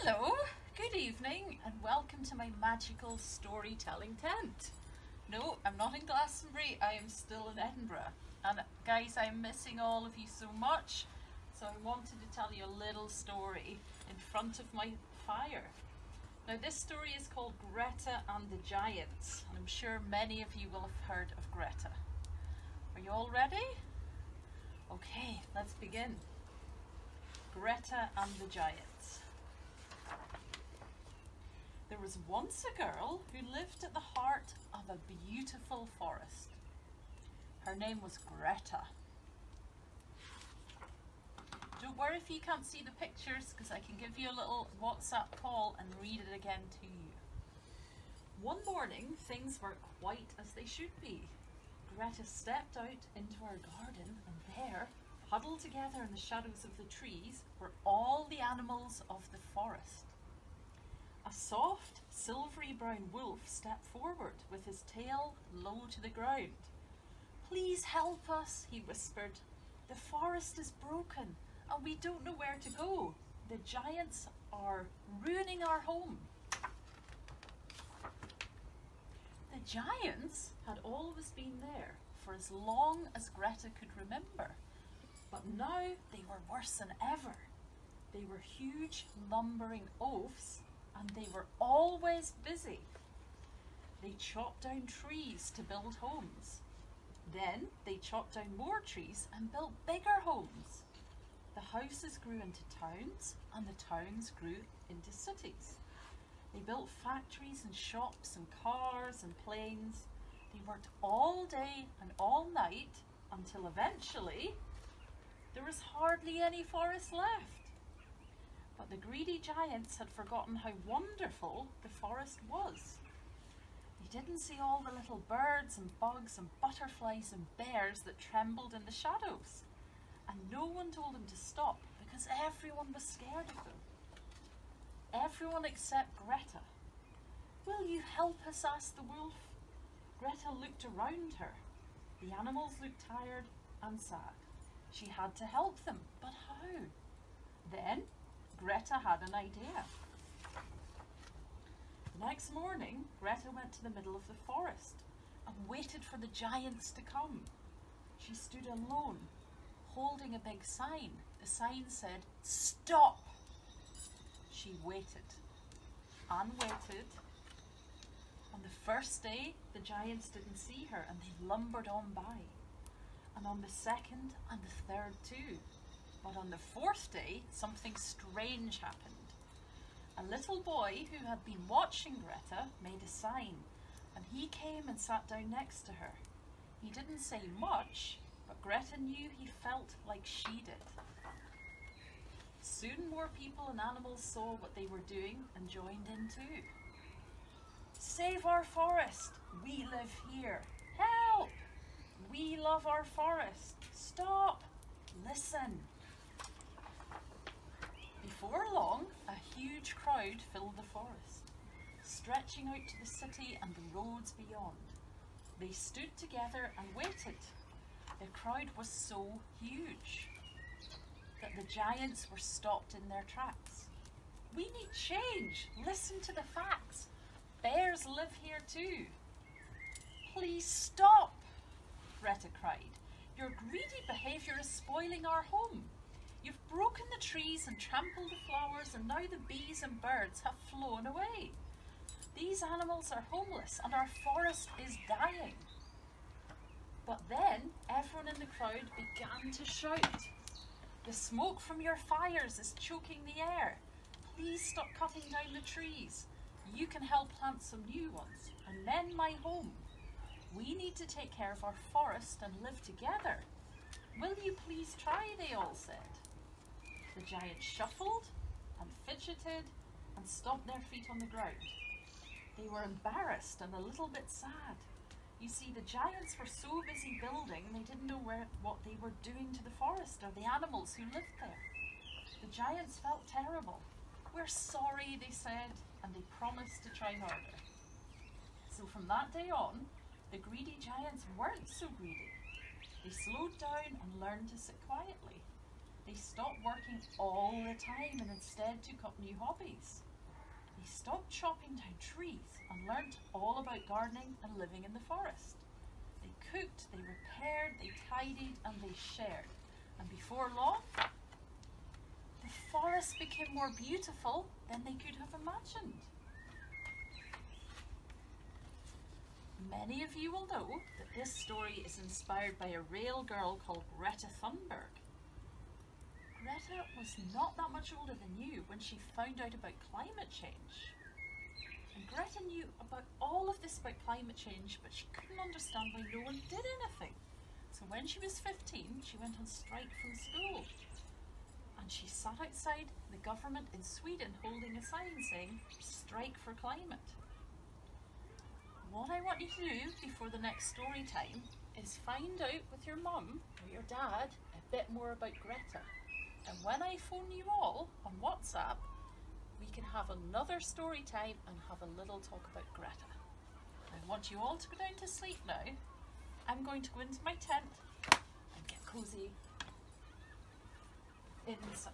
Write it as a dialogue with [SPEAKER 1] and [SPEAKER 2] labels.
[SPEAKER 1] Hello, good evening, and welcome to my magical storytelling tent. No, I'm not in Glastonbury, I am still in Edinburgh. And guys, I'm missing all of you so much, so I wanted to tell you a little story in front of my fire. Now this story is called Greta and the Giants, and I'm sure many of you will have heard of Greta. Are you all ready? Okay, let's begin. Greta and the Giants. There was once a girl who lived at the heart of a beautiful forest. Her name was Greta. Don't worry if you can't see the pictures, because I can give you a little WhatsApp call and read it again to you. One morning, things weren't quite as they should be. Greta stepped out into her garden, and there, huddled together in the shadows of the trees, were all the animals of the forest. A soft, silvery brown wolf stepped forward with his tail low to the ground. "Please help us," he whispered. "The forest is broken and we don't know where to go. The giants are ruining our home." The giants had always been there for as long as Greta could remember, but now they were worse than ever. They were huge, lumbering oafs, and they were always busy. They chopped down trees to build homes. Then they chopped down more trees and built bigger homes. The houses grew into towns, and the towns grew into cities. They built factories and shops and cars and planes. They worked all day and all night until eventually there was hardly any forest left. But the greedy giants had forgotten how wonderful the forest was. They didn't see all the little birds and bugs and butterflies and bears that trembled in the shadows. And no one told them to stop because everyone was scared of them. Everyone except Greta. "Will you help us?" asked the wolf. Greta looked around her. The animals looked tired and sad. She had to help them, but how? Then Greta had an idea. The next morning, Greta went to the middle of the forest and waited for the giants to come. She stood alone, holding a big sign. The sign said, "Stop!" She waited and waited. On the first day, the giants didn't see her and they lumbered on by. And on the second and the third too. But on the fourth day, something strange happened. A little boy who had been watching Greta made a sign, and he came and sat down next to her. He didn't say much, but Greta knew he felt like she did. Soon more people and animals saw what they were doing and joined in too. "Save our forest! We live here! Help! We love our forest! Stop! Listen!" Before long, a huge crowd filled the forest, stretching out to the city and the roads beyond. They stood together and waited. The crowd was so huge that the giants were stopped in their tracks. "We need change. Listen to the facts. Bears live here too." "Please stop," Greta cried. "Your greedy behaviour is spoiling our home. You've broken the trees and trampled the flowers, and now the bees and birds have flown away. These animals are homeless and our forest is dying." But then everyone in the crowd began to shout, "The smoke from your fires is choking the air. Please stop cutting down the trees. You can help plant some new ones and mend my home. We need to take care of our forest and live together. Will you please try?" they all said. The giants shuffled and fidgeted and stomped their feet on the ground. They were embarrassed and a little bit sad. You see, the giants were so busy building, they didn't know what they were doing to the forest or the animals who lived there. The giants felt terrible. "We're sorry," they said, and they promised to try harder. So from that day on, the greedy giants weren't so greedy. They slowed down and learned to sit quietly. They stopped working all the time and instead took up new hobbies. They stopped chopping down trees and learnt all about gardening and living in the forest. They cooked, they repaired, they tidied, and they shared. And before long, the forest became more beautiful than they could have imagined. Many of you will know that this story is inspired by a real girl called Greta Thunberg. Greta was not that much older than you when she found out about climate change. And Greta knew about all of this about climate change, but she couldn't understand why no one did anything. So when she was 15, she went on strike from school. And she sat outside the government in Sweden holding a sign saying, "Strike for climate." What I want you to do before the next story time is find out with your mum or your dad a bit more about Greta. And when I phone you all on WhatsApp, we can have another story time and have a little talk about Greta. I want you all to go down to sleep now. I'm going to go into my tent and get cozy inside.